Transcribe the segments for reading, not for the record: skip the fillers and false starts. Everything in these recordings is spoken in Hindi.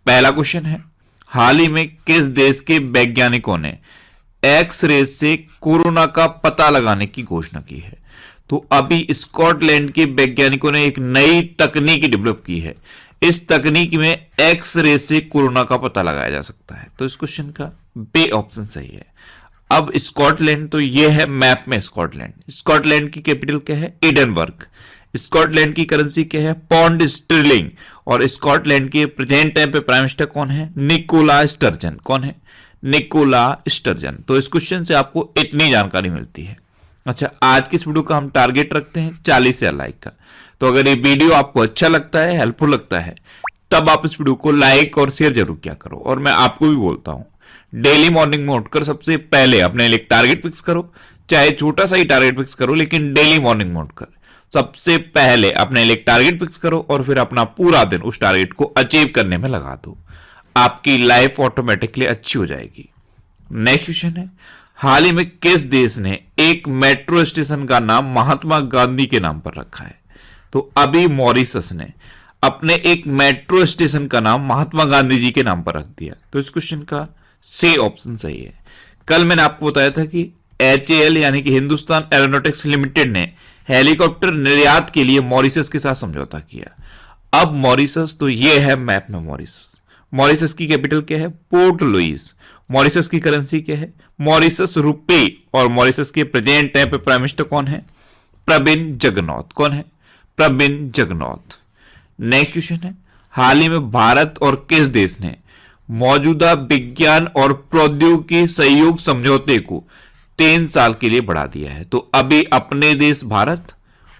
पहला क्वेश्चन है, हाल ही में किस देश के वैज्ञानिकों ने एक्स रे से कोरोना का पता लगाने की घोषणा की है? तो अभी स्कॉटलैंड के वैज्ञानिकों ने एक नई तकनीक डेवलप की है। इस तकनीक में एक्स रे से कोरोना का पता लगाया जा सकता है। तो इस क्वेश्चन का बी ऑप्शन सही है। अब स्कॉटलैंड, तो ये है मैप में स्कॉटलैंड। स्कॉटलैंड की कैपिटल क्या है? एडनबर्ग। स्कॉटलैंड की करेंसी क्या है? Pound sterling. और स्कॉटलैंड के प्रेजेंट टाइम पे प्राइम मिनिस्टर कौन है? Nicola Sturgeon. कौन है? Nicola Sturgeon. तो इस क्वेश्चन से आपको इतनी जानकारी मिलती है। अच्छा, आज की इस वीडियो का हम टारगेट रखते हैं 40 से लाइक का। तो अगर ये वीडियो आपको अच्छा लगता है, हेल्पफुल लगता है, तब आप इस वीडियो को लाइक और शेयर जरूर किया करो। और मैं आपको भी बोलता हूं, डेली मॉर्निंग में उठकर सबसे पहले अपने लिए टारगेट फिक्स करो, चाहे छोटा सा ही टारगेट फिक्स करो, लेकिन डेली मॉर्निंग में उठकर सबसे पहले अपने लिए टारगेट फिक्स करो और फिर अपना पूरा दिन उस टारगेट को अचीव करने में लगा दो। आपकी लाइफ ऑटोमेटिकली अच्छी हो जाएगी। नेक्स्ट क्वेश्चन है, हाल ही में किस देश ने एक मेट्रो स्टेशन का नाम महात्मा गांधी के नाम पर रखा है? तो अभी मॉरिशस ने अपने एक मेट्रो स्टेशन का नाम महात्मा गांधी जी के नाम पर रख दिया। तो इस क्वेश्चन का सी ऑप्शन सही है। कल मैंने आपको बताया था कि HAL यानी कि हिंदुस्तान एरोनॉटिक्स लिमिटेड ने हेलीकॉप्टर निर्यात के लिए मॉरिशस के साथ समझौता किया। अब मॉरिशस, तो ये है मैप में मॉरिशस। मॉरिशस की कैपिटल क्या है? Port Louis. मॉरिशस की करेंसी क्या है? मॉरिशस रुपए। और मॉरिशस के प्रेजेंट टाइम पे प्राइम मिनिस्टर कौन है? प्रविंद जगनॉथ। कौन है? प्रविंद जगनॉथ। नेक्स्ट क्वेश्चन है, हाल ही में भारत और किस देश ने मौजूदा विज्ञान और प्रौद्योगिकी सहयोग समझौते को 3 साल के लिए बढ़ा दिया है? तो अभी अपने देश भारत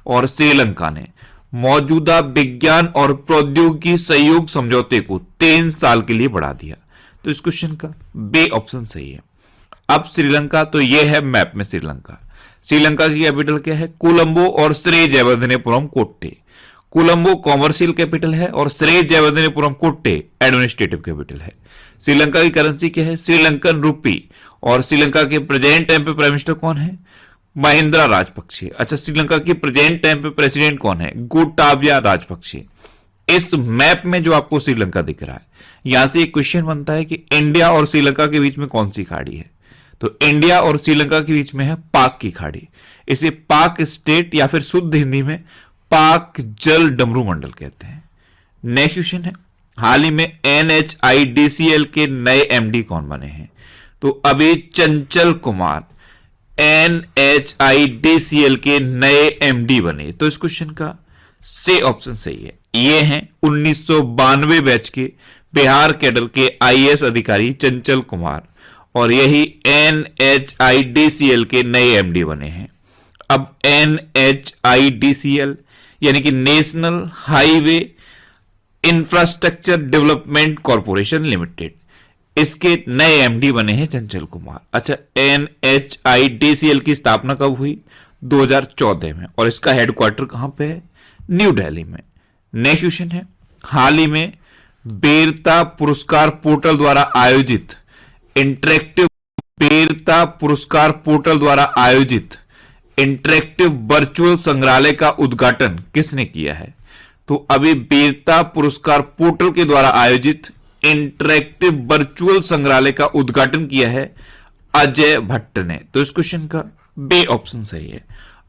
और श्रीलंका ने मौजूदा विज्ञान और प्रौद्योगिकी सहयोग समझौते को 3 साल के लिए बढ़ा दिया। तो इस क्वेश्चन का बी ऑप्शन सही है। अब श्रीलंका, तो यह है मैप में श्रीलंका। श्रीलंका की कैपिटल क्या है? कोलंबो और श्री जयवर्धनेपुरम कोट्टे। कोलंबो कॉमर्शियल कैपिटल है और श्री जयवर्धनेपुरम कोट्टे एडमिनिस्ट्रेटिव कैपिटल है। श्रीलंका की करेंसी क्या है? श्रीलंकन रुपी। और श्रीलंका के प्रेजेंट टाइम पे प्राइम मिनिस्टर कौन है? महिंद्रा राजपक्षे। अच्छा, श्रीलंका की प्रेजेंट टाइम पे प्रेसिडेंट कौन है? गोटाबाया राजपक्षे। इस मैप में जो आपको श्रीलंका दिख रहा है, यहां से एक क्वेश्चन बनता है कि इंडिया और श्रीलंका के बीच में कौन सी खाड़ी है? तो इंडिया और श्रीलंका के बीच में है पाक की खाड़ी। इसे पाक स्टेट या फिर शुद्ध हिंदी में पाक जल डमरू मंडल कहते हैं। नेक्स्ट क्वेश्चन है, हाल ही में NHIDCL के नए MD कौन बने हैं? तो अभी चंचल कुमार NHIDCL के नए MD बने। तो इस क्वेश्चन का सी ऑप्शन सही है। ये हैं 1992 बैच के बिहार कैडर के IAS अधिकारी चंचल कुमार, और यही NHIDCL के नए MD बने हैं। अब NHIDCL यानी कि national highway infrastructure development corporation limited, इसके नए MD बने हैं चंचल कुमार। अच्छा, NHIDCL की स्थापना कब हुई? 2014 में। और इसका हेडक्वार्टर कहां पे है? न्यू दिल्ली में। नेक्स्ट क्वेश्चन है, हाल ही में वीरता पुरस्कार पोर्टल द्वारा आयोजित इंटरेक्टिव वर्चुअल संग्रहालय का उद्घाटन किसने किया है? तो अभी वीरता पुरस्कार पोर्टल के द्वारा आयोजित इंटरेक्टिव वर्चुअल संग्रहालय का उद्घाटन किया है अजय भट्ट ने। तो इस क्वेश्चन का बी ऑप्शन सही है।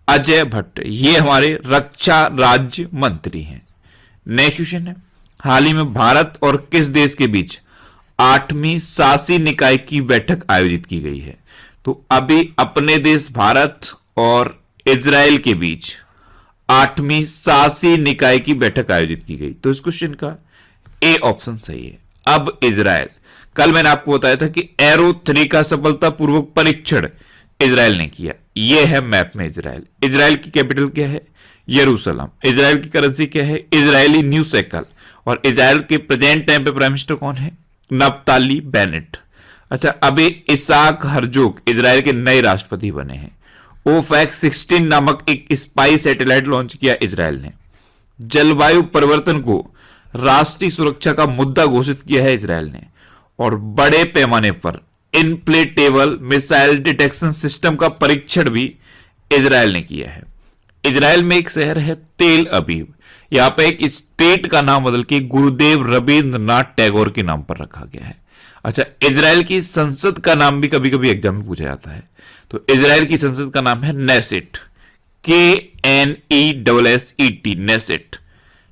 अजय भट्ट, ये हमारे रक्षा राज्य मंत्री हैं। नेक्स्ट क्वेश्चन है, हाल ही में भारत और किस देश के बीच 8वीं शासी निकाय की बैठक आयोजित की गई है? तो अभी अपने देश भारत और इजराइल के बीच 8वीं शासी निकाय की बैठक आयोजित की गई। तो इस क्वेश्चन का ए ऑप्शन सही है। अब इजराइल, कल मैंने आपको बताया था कि एरो 3 का सफलतापूर्वक परीक्षण इजराइल ने किया। यह है मैप में इजराइल। इजराइल की कैपिटल क्या है? यरूशलेम। इजराइल की करेंसी क्या है? Israeli new shackle. और इजराइल के प्रेजेंट टाइम पे प्राइम मिनिस्टर कौन है? Naftali Bennett. अच्छा, अभी इसाक हर्जोग इजराइल के नए राष्ट्रपति बने हैं। OFAC 16 नामक एक स्पाई सैटेलाइट लॉन्च किया इजराइल ने। जलवायु परिवर्तन को राष्ट्रीय सुरक्षा का मुद्दा घोषित किया है इजराइल ने। और बड़े पैमाने पर इनप्लेटेबल मिसाइल डिटेक्शन सिस्टम का परीक्षण भी इजराइल ने किया है। इजराइल में एक शहर है तेल अबीब, यहां पे एक स्टेट का नाम बदल के गुरुदेव रविंद्रनाथ टैगोर के नाम पर रखा गया है। अच्छा, इजराइल की संसद का नाम भी कभी कभी एग्जाम में पूछा जाता है, तो इजराइल की संसद का नाम है Knesset, KNESSET, Knesset.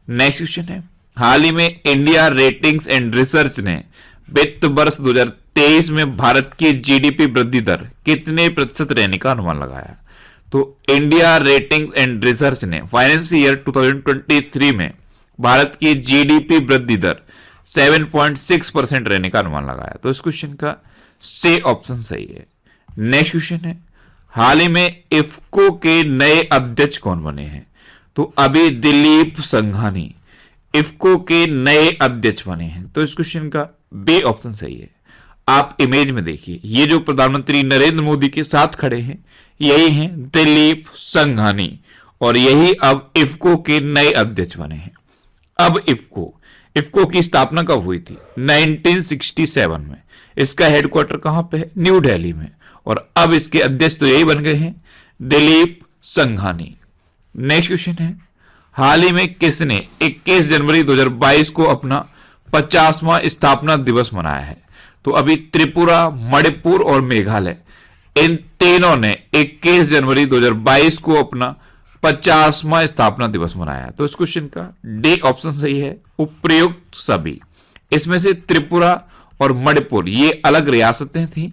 Next question है, हाल ही में इंडिया रेटिंग्स एंड रिसर्च ने वित्त वर्ष 2023 में भारत की जीडीपी वृद्धि दर कितने प्रतिशत रहने का अनुमान लगाया? तो इंडिया रेटिंग्स एंड रिसर्च ने फाइनेंशियल ईयर 2023 में भारत की जीडीपी वृद्धि दर 7.6% रहने का अनुमान लगाया। तो इस क्वेश्चन का से ऑप्शन सही है। नेक्स्ट क्वेश्चन है, हाल ही में इफ्को के नए अध्यक्ष कौन बने हैं? तो अभी दिलीप संघानी इफ्को के नए अध्यक्ष बने हैं। तो इस क्वेश्चन का बी ऑप्शन सही है। आप इमेज में देखिए, ये जो प्रधानमंत्री नरेंद्र मोदी के साथ खड़े हैं यही हैं दिलीप संघानी, और यही अब इफ्को के नए अध्यक्ष बने हैं। अब इफ्को की स्थापना कब हुई थी? 1967 में। इसका हेडक्वार्टर कहां पे है? न्यू दिल्ली में। और अब इसके अध्यक्ष तो यही बन गए हैं दिलीप संघानी। नेक्स्ट क्वेश्चन है, हाल ही में किसने 21 जनवरी 2022 को अपना 50वां स्थापना दिवस मनाया है? तो अभी त्रिपुरा, मणिपुर और मेघालय, इन तीनों ने 21 जनवरी 2022 को अपना 50वां स्थापना दिवस मनाया। तो इस क्वेश्चन का डी ऑप्शन सही है, उपयुक्त सभी। इसमें से त्रिपुरा और मणिपुर ये अलग रियासतें थीं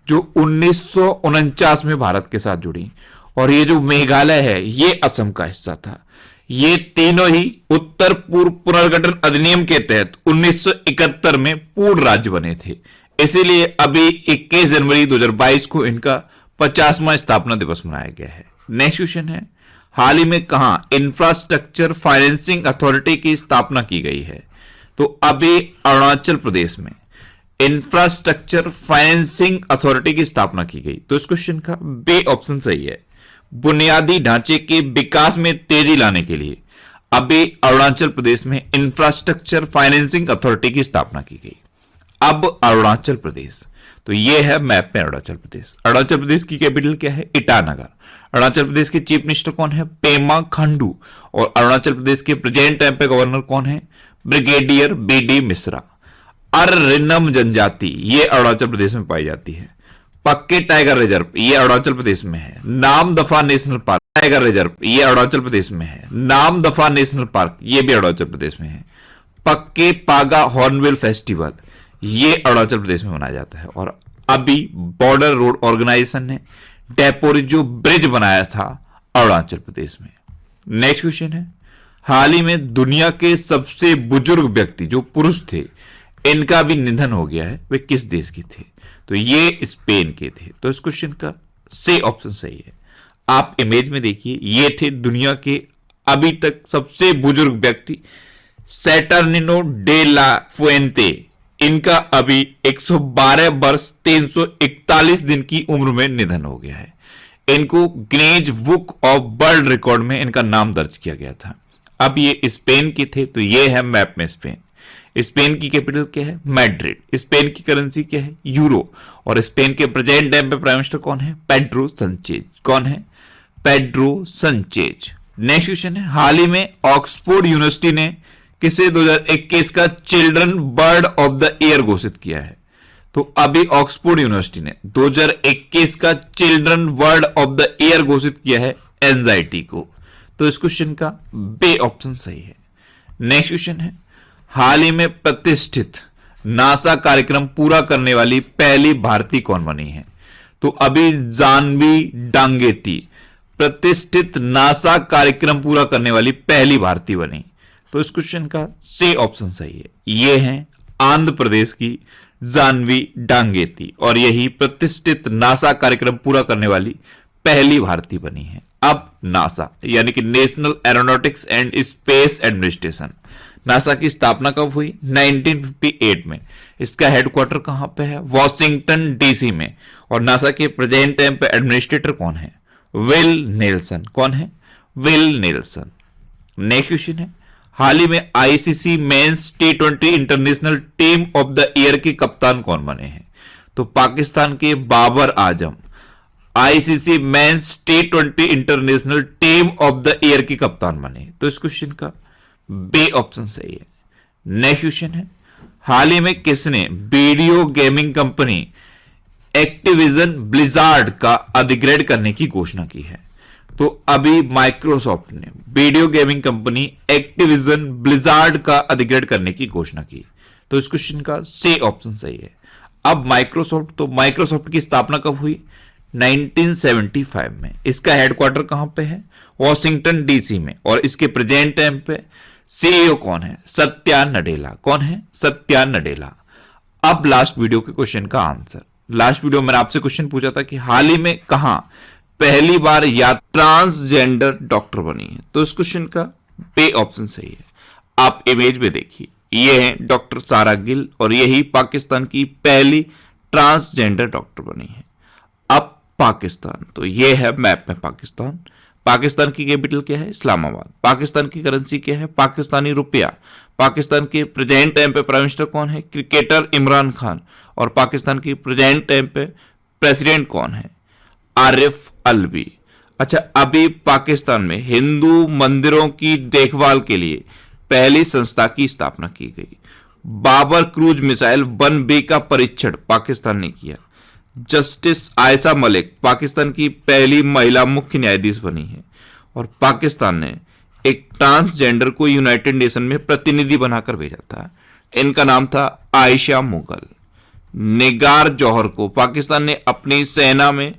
जो 1949 में भारत के साथ जुड़ी, और ये जो मेघालय है ये असम का हिस्सा था। ये तीनों ही उत्तर पूर्व पुनर्गठन अधिनियम के तहत 1971 में पूर्ण राज्य बने थे। इसीलिए अभी 21 जनवरी 2022 को इनका 50वां स्थापना दिवस मनाया गया है। नेक्स्ट क्वेश्चन है, हाल ही में कहां इंफ्रास्ट्रक्चर फाइनेंसिंग अथॉरिटी की स्थापना की गई है? तो अभी अरुणाचल प्रदेश में इंफ्रास्ट्रक्चर फाइनेंसिंग अथॉरिटी की स्थापना की गई। तो इस क्वेश्चन का बी ऑप्शन सही है। बुनियादी ढांचे के विकास में तेजी लाने के लिए अभी अरुणाचल प्रदेश में इंफ्रास्ट्रक्चर फाइनेंसिंग अथॉरिटी की स्थापना की गई। अब अरुणाचल प्रदेश, तो ये है मैप में अरुणाचल प्रदेश। अरुणाचल प्रदेश की कैपिटल क्या है? ईटानगर। अरुणाचल प्रदेश के चीफ मिनिस्टर कौन है? पेमा खांडू। और अरुणाचल प्रदेश के प्रेजेंट टाइम पे गवर्नर कौन है? Brigadier BD Mishra. अर्रिनम जनजाति ये अरुणाचल प्रदेश में पाई जाती है। पक्के टाइगर रिजर्व ये अरुणाचल प्रदेश में है। Namdapha national park tiger reserve ये अरुणाचल प्रदेश में है। नामदफा नेशनल पार्क ये भी अरुणाचल प्रदेश में है। पक्के पागा हॉर्नबिल फेस्टिवल ये अरुणाचल प्रदेश में मनाया जाता है। और अभी बॉर्डर रोड ऑर्गेनाइजेशन ने डेपोरिजो ब्रिज बनाया था अरुणाचल प्रदेश में। नेक्स्ट क्वेश्चन है, हाल ही में दुनिया के सबसे बुजुर्ग व्यक्ति जो पुरुष थे इनका भी निधन हो गया है, वे किस देश के थे? तो ये स्पेन के थे। तो इस क्वेश्चन का सी ऑप्शन सही है। आप इमेज में देखिए, ये थे दुनिया के अभी तक सबसे बुजुर्ग व्यक्ति सैटर्निनो डे ला फुएंते। इनका अभी 112 वर्ष 341 दिन की उम्र में निधन हो गया है। इनको Guinness book of world record में इनका नाम दर्ज किया गया था। अब ये स्पेन के थे, तो ये है मैप में स्पेन। स्पेन की कैपिटल क्या है? मैड्रिड। स्पेन की करेंसी क्या है? यूरो। और स्पेन के प्रेजेंट टाइम पे प्राइम मिनिस्टर कौन है? पेड्रो संचेज। कौन है? पेड्रो संचेज। नेक्स्ट क्वेश्चन है, हाल ही में ऑक्सफोर्ड यूनिवर्सिटी ने किसे 2021 का children bird of the year घोषित किया है? तो अभी ऑक्सफोर्ड यूनिवर्सिटी ने 2021 का children bird of the year घोषित किया है एंजाइटी को। तो इस क्वेश्चन का बी ऑप्शन सही है। नेक्स्ट क्वेश्चन है, हाल ही में प्रतिष्ठित नासा कार्यक्रम पूरा करने वाली पहली भारतीय कौन बनी है? तो अभी जानवी डांगेती प्रतिष्ठित नासा कार्यक्रम पूरा करने वाली पहली भारतीय बनी। तो इस क्वेश्चन का सी ऑप्शन सही है। ये है आंध्र प्रदेश की जानवी डांगेती, और यही प्रतिष्ठित नासा कार्यक्रम पूरा करने वाली पहली भारतीय बनी है। अब नासा यानी कि national aeronautics and space administration, NASA की स्थापना कब हुई? 1958 में। इसका हेडक्वार्टर कहां पे है? वॉशिंगटन DC में। और नासा के प्रेजेंट टाइम पे एडमिनिस्ट्रेटर कौन है? Will Nelson. कौन है? Will Nelson. नेक्स्ट क्वेश्चन है, हाल ही में ICC men's T20 international team of the year के कप्तान कौन बने हैं? तो पाकिस्तान के Babar Azam ICC men's T20 international team of the year के कप्तान बने? तो इस क्वेश्चन का बी ऑप्शन सही है। नेक्स्ट क्वेश्चन है, हाल ही में किसने video gaming company Activision blizzard का अधिग्रहण करने की घोषणा की है? तो अभी माइक्रोसॉफ्ट ने video gaming company Activision blizzard का अधिग्रहण करने की घोषणा की। तो इस क्वेश्चन का सी ऑप्शन सही है। अब माइक्रोसॉफ्ट की स्थापना कब हुई? 1975 में। इसका हेडक्वार्टर कहां पे है? वॉशिंगटन डीसी में। और इसके प्रेजेंट टाइम पे सीईओ कौन है? सत्या नडेला। कौन है? सत्या नडेला। अब लास्ट वीडियो के क्वेश्चन का आंसर। लास्ट वीडियो मैंने आपसे क्वेश्चन पूछा था कि हाल ही में कहां पहली बार या ट्रांसजेंडर डॉक्टर बनी है? तो इस क्वेश्चन का बी ऑप्शन सही है। आप इमेज में देखिए, ये है डॉक्टर सारा गिल और यही पाकिस्तान की पहली ट्रांसजेंडर डॉक्टर बनी है। अब पाकिस्तान, तो ये है मैप में पाकिस्तान। पाकिस्तान की कैपिटल क्या है? इस्लामाबाद। पाकिस्तान की करेंसी क्या है? पाकिस्तानी रुपया। पाकिस्तान के प्रेजेंट टाइम पे प्राइम मिनिस्टर कौन है? क्रिकेटर इमरान खान। और पाकिस्तान की प्रेजेंट टाइम पे प्रेसिडेंट कौन है? आरिफ अलवी। अच्छा, अभी पाकिस्तान में हिंदू मंदिरों की देखभाल के लिए पहली संस्था की स्थापना की गई। बाबर क्रूज मिसाइल 1B का परीक्षण पाकिस्तान ने किया। जस्टिस आयशा मलिक पाकिस्तान की पहली महिला मुख्य न्यायाधीश बनी है। और पाकिस्तान ने एक ट्रांसजेंडर को यूनाइटेड नेशन में प्रतिनिधि बनाकर भेजा था। इनका नाम था आयशा मुगल। निगार जौहर को पाकिस्तान ने अपनी सेना में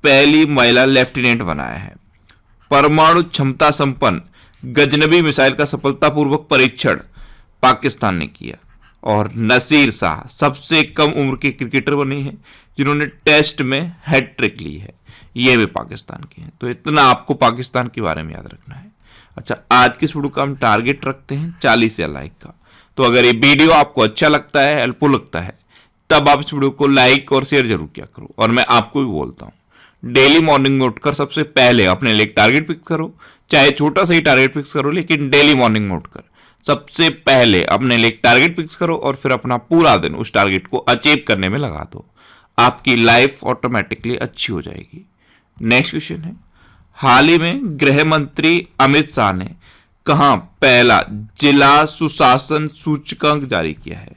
पहली महिला लेफ्टिनेंट बनाया है। परमाणु क्षमता संपन्न गजनबी मिसाइल का सफलतापूर्वक परीक्षण पाकिस्तान ने किया। और नसीर शाह सबसे कम उम्र के क्रिकेटर बने हैं जिन्होंने टेस्ट में हैट्रिक ली है। ये भी पाकिस्तान के हैं। तो इतना आपको पाकिस्तान के बारे में याद रखना है। अच्छा, आज की इस वीडियो का हम टारगेट रखते हैं 40 या लाइक का। तो अगर ये वीडियो आपको अच्छा लगता है, हेल्पफुल लगता है, तब आप इस वीडियो को लाइक और शेयर जरूर किया करो। और मैं आपको भी बोलता हूं, डेली मॉर्निंग में उठकर सबसे पहले अपने लिए एक टारगेट फिक्स करो। चाहे छोटा सा ही टारगेट फिक्स करो, लेकिन डेली मॉर्निंग में उठकर सबसे पहले अपने लिए एक टारगेट फिक्स करो और फिर अपना पूरा दिन उस टारगेट को अचीव करने में लगा दो। आपकी लाइफ ऑटोमेटिकली अच्छी हो जाएगी। नेक्स्ट क्वेश्चन है, हाल ही में गृह मंत्री अमित शाह ने कहां पहला जिला सुशासन सूचकांक जारी किया है?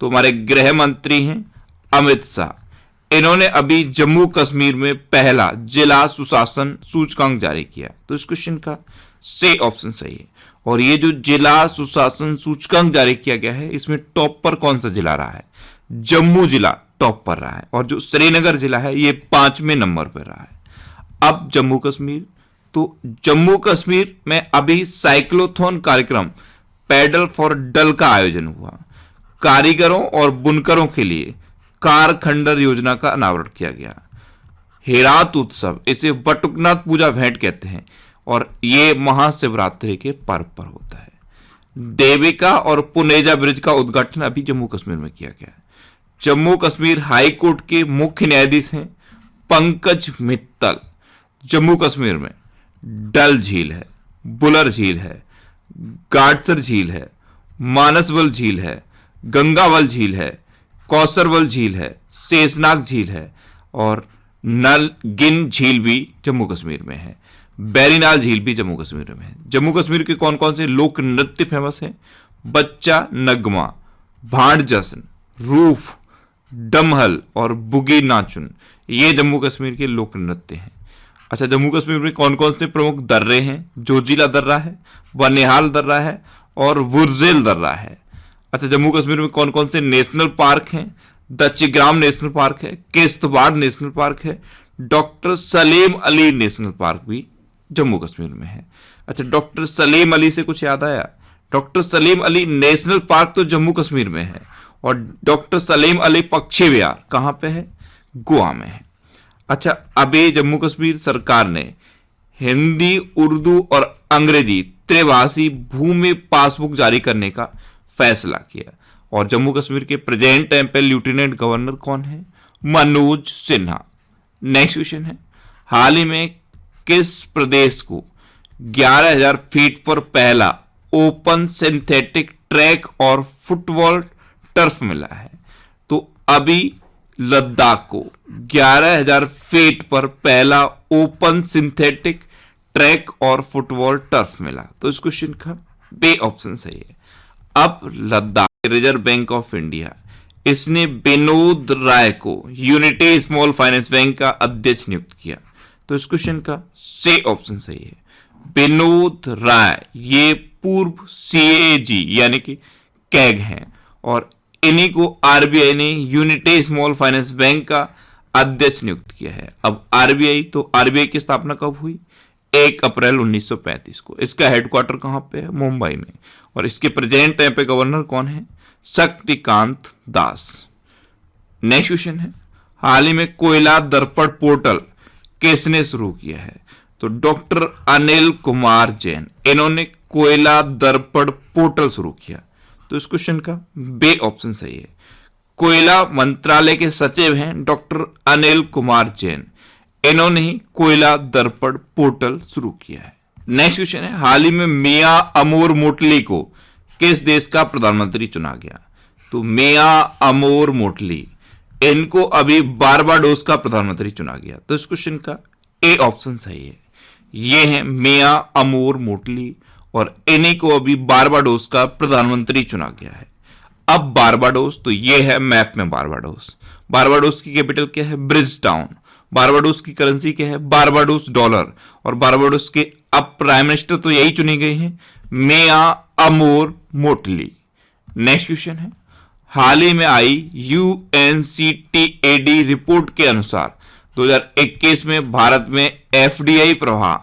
तो हमारे गृह मंत्री हैं अमित शाह। इन्होंने अभी जम्मू कश्मीर में पहला जिला सुशासन सूचकांक जारी किया। तो इस क्वेश्चन का सी ऑप्शन सही है। और ये जो जिला सुशासन सूचकांक जारी किया गया है, इसमें टॉप पर कौन सा जिला रहा है? जम्मू जिला टॉप पर रहा है। और जो श्रीनगर जिला है ये 5वें नंबर पर रहा है। अब जम्मू कश्मीर, तो जम्मू कश्मीर में अभी साइक्लोथॉन कार्यक्रम पैडल फॉर डल का आयोजन हुआ। कारीगरों और बुनकरों के लिए कार खंडर योजना का अनावरण किया गया। हेरात उत्सव, इसे बटुकनाथ पूजा भेंट कहते हैं और ये महाशिवरात्रि के पर्व पर होता है। देविका और पुनेजा ब्रिज का उद्घाटन अभी जम्मू कश्मीर में किया गया है। जम्मू कश्मीर हाई कोर्ट के मुख्य न्यायाधीश हैं पंकज मित्तल। जम्मू कश्मीर में डल झील है, बुलर झील है, गाडसर झील है, मानसवल झील है, गंगावल झील है, कौसरवल झील है, शेषनाग झील है और नलगिन झील भी जम्मू कश्मीर में है। बैरीनाल झील भी जम्मू कश्मीर में है। जम्मू कश्मीर के कौन कौन से लोक नृत्य फेमस हैं? बच्चा नगमा, भांड जश्न, रूफ, डमहल और बुगी नाचुन, ये जम्मू कश्मीर के लोक नृत्य हैं। अच्छा, जम्मू कश्मीर में कौन कौन से प्रमुख दर्रे हैं? जोजिला दर्रा है, बनिहाल दर्रा है और वुरजेल दर्रा है। अच्छा, जम्मू कश्मीर में कौन कौन से नेशनल पार्क हैं? दच्चीग्राम नेशनल पार्क है, किश्तवाड़ नेशनल पार्क है, doctor Salim Ali national park भी जम्मू कश्मीर में है। अच्छा, डॉक्टर सलीम अली से कुछ याद आया? Doctor Salim Ali national park तो जम्मू कश्मीर में है और डॉक्टर सलीम अली पक्षी विहार कहां पे है? गोवा में है। अच्छा, अभी जम्मू कश्मीर सरकार ने हिंदी, उर्दू और अंग्रेजी त्रिभाषी भूमि पासबुक जारी करने का फैसला किया। और जम्मू कश्मीर के प्रेजेंट टाइम पे लेफ्टिनेंट गवर्नर कौन है? मनोज सिन्हा। नेक्स्ट क्वेश्चन है, हाल ही में किस प्रदेश को 11,000 फीट पर पहला ओपन सिंथेटिक ट्रैक और फुटबॉल टर्फ मिला है? तो अभी लद्दाख को 11,000 फीट पर पहला ओपन सिंथेटिक ट्रैक और फुटबॉल टर्फ मिला? तो इस क्वेश्चन का बी ऑप्शन सही है। अब Ladakh reserve bank of India, इसने विनोद राय को यूनिटी स्मॉल फाइनेंस बैंक का अध्यक्ष नियुक्त किया। तो इस क्वेश्चन का सी ऑप्शन सही है। विनोद राय ये पूर्व सीएजी यानी कि कैग हैं और इन्हीं को आरबीआई ने यूनिटी स्मॉल फाइनेंस बैंक का अध्यक्ष नियुक्त किया है। अब आरबीआई की स्थापना कब हुई? 1 अप्रैल 1935 को। इसका हेडक्वार्टर कहां पे है? मुंबई में। और इसके प्रेजेंट टाइम पे गवर्नर कौन है? शक्तिकांत दास। नेक्स्ट क्वेश्चन है, हाल ही में कोयला दर्पण पोर्टल किसने शुरू किया है? तो डॉक्टर अनिल कुमार जैन, इन्होंने कोयला दर्पण पोर्टल शुरू किया। तो इस क्वेश्चन का बी ऑप्शन सही है। कोयला मंत्रालय के सचिव हैं डॉक्टर अनिल कुमार जैन, इन्होंने ही कोयला दर्पण पोर्टल शुरू किया है। नेक्स्ट क्वेश्चन है, हाल ही में मियां अमोर मोटली को किस देश का प्रधानमंत्री चुना गया? तो मियां अमोर मोटली, इनको अभी बारबाडोस का प्रधानमंत्री चुना गया। तो इस क्वेश्चन का ए ऑप्शन सही है। ये है मियां अमोर मोटली और इन्हीं को अभी बारबाडोस का प्रधानमंत्री चुना गया है। अब बारबाडोस, तो ये है मैप में बारबाडोस। बारबाडोस की कैपिटल क्या है? Bridge town. बारबाडोस की करेंसी क्या है? Barbados dollar. और बारबाडोस के अब प्राइम मिनिस्टर तो यही चुने गए हैं, मियां अमोर मोटली। नेक्स्ट क्वेश्चन है, हाल ही में आई यूएनसीटीएडी रिपोर्ट के अनुसार 2021 में भारत में एफडीआई प्रवाह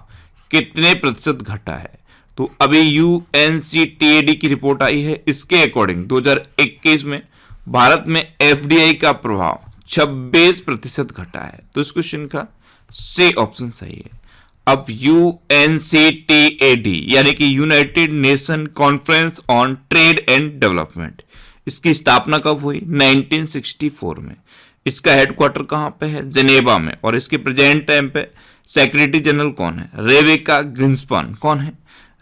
कितने प्रतिशत घटा है? तो अभी यूएनसीटीएडी की रिपोर्ट आई है, इसके अकॉर्डिंग 2021 में भारत में एफडीआई का प्रभाव 26% घटा है। तो इस क्वेश्चन का सी ऑप्शन सही है। अब यूएनसीटीएडी यानी कि United nation conference on trade and development, इसकी स्थापना कब हुई? 1964 में। इसका हेडक्वार्टर कहां पे है? जेनेवा में। और इसके प्रेजेंट टाइम पे सेक्रेटरी जनरल कौन है? रेबेका ग्रिंसपन। कौन है?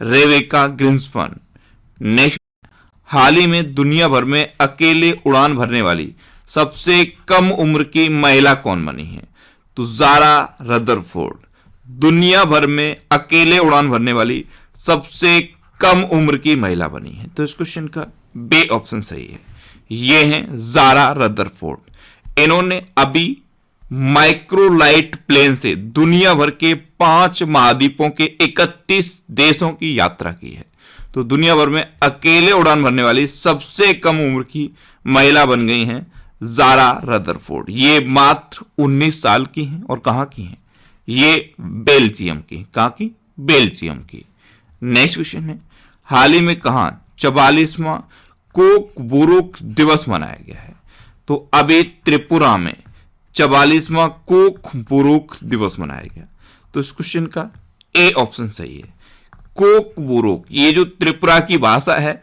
रेबेका ग्रिंसपन। नेक्स्ट, हाल ही में दुनिया भर में अकेले उड़ान भरने वाली सबसे कम उम्र की महिला कौन बनी है? तो ज़ारा रदरफोर्ड दुनिया भर में अकेले उड़ान भरने वाली सबसे कम उम्र की महिला बनी है। तो इस क्वेश्चन का बी ऑप्शन सही है। ये हैं ज़ारा रदरफोर्ड। इन्होंने अभी माइक्रोलाइट प्लेन से दुनिया भर के 5 महाद्वीपों के 31 देशों की यात्रा की है। तो दुनिया भर में अकेले उड़ान भरने वाली सबसे कम उम्र की महिला बन गई हैं ज़ारा रदरफोर्ड। ये मात्र 19 साल की हैं और कहां की हैं? ये बेल्जियम की। कहां की? बेल्जियम की। नेक्स्ट क्वेश्चन है, हाल ही में कहां 44वां कोकबुरुक दिवस मनाया गया है? तो अभी त्रिपुरा में 44वां कोकबुरुक दिवस मनाया गया। तो इस क्वेश्चन का ए ऑप्शन सही है। कोकबुरुक, ये जो त्रिपुरा की भाषा है,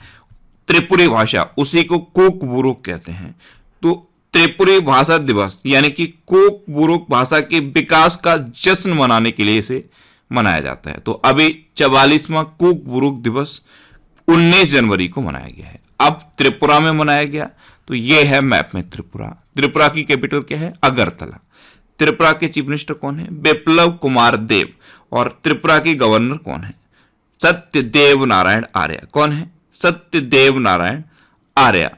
त्रिपुरी भाषा, उसी को कोकबुरुक कहते हैं। तो त्रिपुरी भाषा दिवस यानी कि कोकबुरुक भाषा के विकास का जश्न मनाने के लिए इसे मनाया जाता है। तो अभी 44वां कोकबुरुक दिवस 19 जनवरी को मनाया गया है। अब त्रिपुरा में मनाया गया, तो यह है मैप में त्रिपुरा। त्रिपुरा की कैपिटल क्या है? अगरतला। त्रिपुरा के चीफ मिनिस्टर कौन है? बिप्लब कुमार देव। और त्रिपुरा के गवर्नर कौन है? सत्यदेव नारायण आर्य। कौन है? सत्यदेव नारायण आर्य।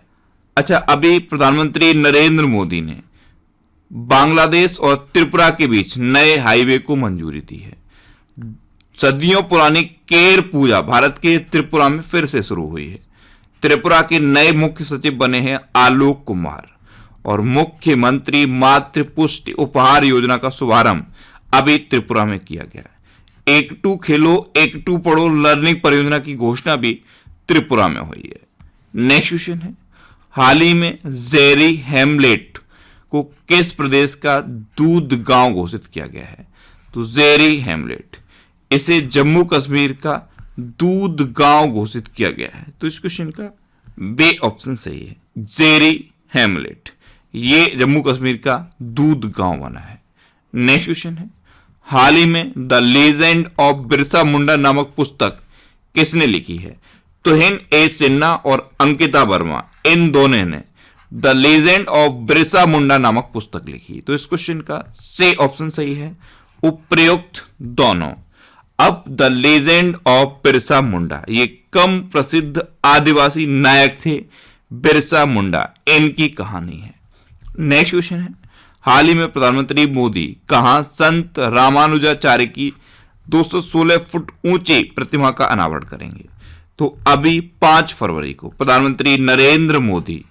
अच्छा, अभी प्रधानमंत्री नरेंद्र मोदी ने बांग्लादेश और त्रिपुरा के बीच नए हाईवे को मंजूरी दी है। सदियों पुरानी केर पूजा भारत के त्रिपुरा में फिर से शुरू हुई है। त्रिपुरा के नए मुख्य सचिव बने हैं आलोक कुमार और मुख्यमंत्री मातृ पुष्टि उपहार योजना का शुभारंभ अभी त्रिपुरा में किया गया है। एक टू खेलो एक टू पढ़ो लर्निंग परियोजना की घोषणा भी त्रिपुरा में हुई है। नेक्स्ट क्वेश्चन है, हाल ही में जेरी हेमलेट को किस प्रदेश का दूध गांव घोषित किया गया है? तो जेरी हेमलेट, इसे जम्मू कश्मीर का दूध गांव घोषित किया गया है। तो इस क्वेश्चन का बी ऑप्शन सही है। जेरी हेमलेट, ये जम्मू कश्मीर का दूध गांव बना है। नेक्स्ट क्वेश्चन है, हाल ही में the legend of Birsa Munda नामक पुस्तक किसने लिखी है? तुहिन ए सिन्हा और अंकिता वर्मा, इन दोनों ने the legend of Birsa Munda नामक पुस्तक लिखी। तो इस क्वेश्चन का से ऑप्शन सही है, उपयुक्त दोनों। अब the legend of Birsa Munda, ये कम प्रसिद्ध आदिवासी नायक थे बिरसा मुंडा, इनकी कहानी है। नेक्स्ट क्वेश्चन है, हाल ही में प्रधानमंत्री मोदी कहां संत रामानुजाचार्य की 216 फुट ऊंची प्रतिमा का अनावरण करेंगे? तो अभी 5 फरवरी को प्रधानमंत्री नरेंद्र मोदी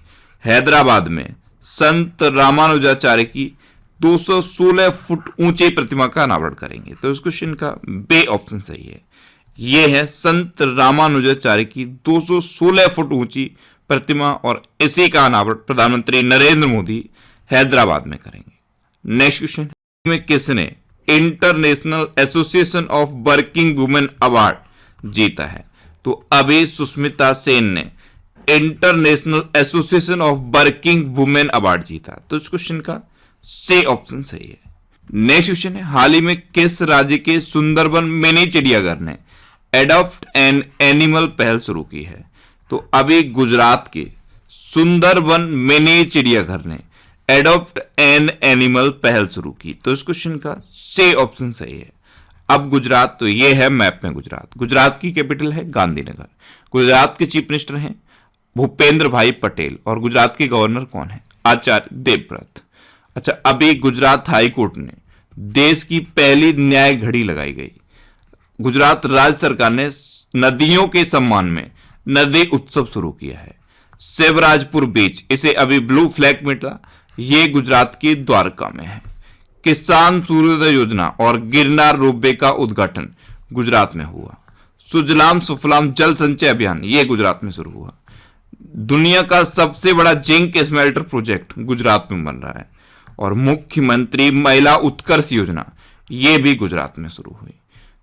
हैदराबाद में संत रामानुजाचार्य की 216 फुट ऊंची प्रतिमा का अनावरण करेंगे। तो इस क्वेश्चन का बे ऑप्शन सही है। यह है संत रामानुजाचार्य की 216 फुट ऊंची प्रतिमा और इसी का अनावरण प्रधानमंत्री नरेंद्र मोदी हैदराबाद में करेंगे। नेक्स्ट क्वेश्चन में किसने international association of working women award जीता है? तो अभी सुष्मिता सेन ने international association of working women award जीता। तो इस क्वेश्चन का से ऑप्शन सही है। नेक्स्ट क्वेश्चन है, हाल ही में किस राज्य के सुंदरबन मिनी चिड़ियाघर ने एडॉप्ट एन एनिमल पहल शुरू की है? तो अभी गुजरात के सुंदरबन मिनी चिड़ियाघर ने एडॉप्ट एन एनिमल पहल शुरू की। तो इस क्वेश्चन का से ऑप्शन सही है। अब गुजरात, तो ये है मैप में गुजरात। गुजरात की कैपिटल है गांधीनगर। गुजरात के चीफ मिनिस्टर हैं भूपेंद्र भाई पटेल और गुजरात के गवर्नर कौन है? आचार्य देवव्रत। अच्छा, अभी गुजरात हाई कोर्ट ने देश की पहली न्याय घड़ी लगाई गई। गुजरात राज्य सरकार ने नदियों के सम्मान में नदी उत्सव शुरू किया है। शिवराजपुर बीच, इसे अभी ब्लू फ्लैग मिला, ये गुजरात की द्वारका में है। किसान सूर्योदय योजना और गिरनार रोपवे का उद्घाटन गुजरात में हुआ। सुजलाम सुफलाम जल संचय अभियान, ये गुजरात में शुरू हुआ। दुनिया का सबसे बड़ा जिंक स्मेल्टर प्रोजेक्ट गुजरात में बन रहा है। और मुख्यमंत्री महिला उत्कर्ष योजना, ये भी गुजरात में शुरू हुई।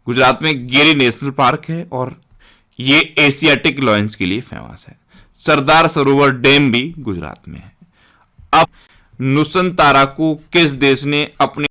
गुजरात में गिरी नेशनल पार्क है और ये एशियाटिक लॉयंस के लिए फेमस है। सरदार सरोवर डैम भी गुजरात में है। अब नुसंतारा को किस देश ने अपने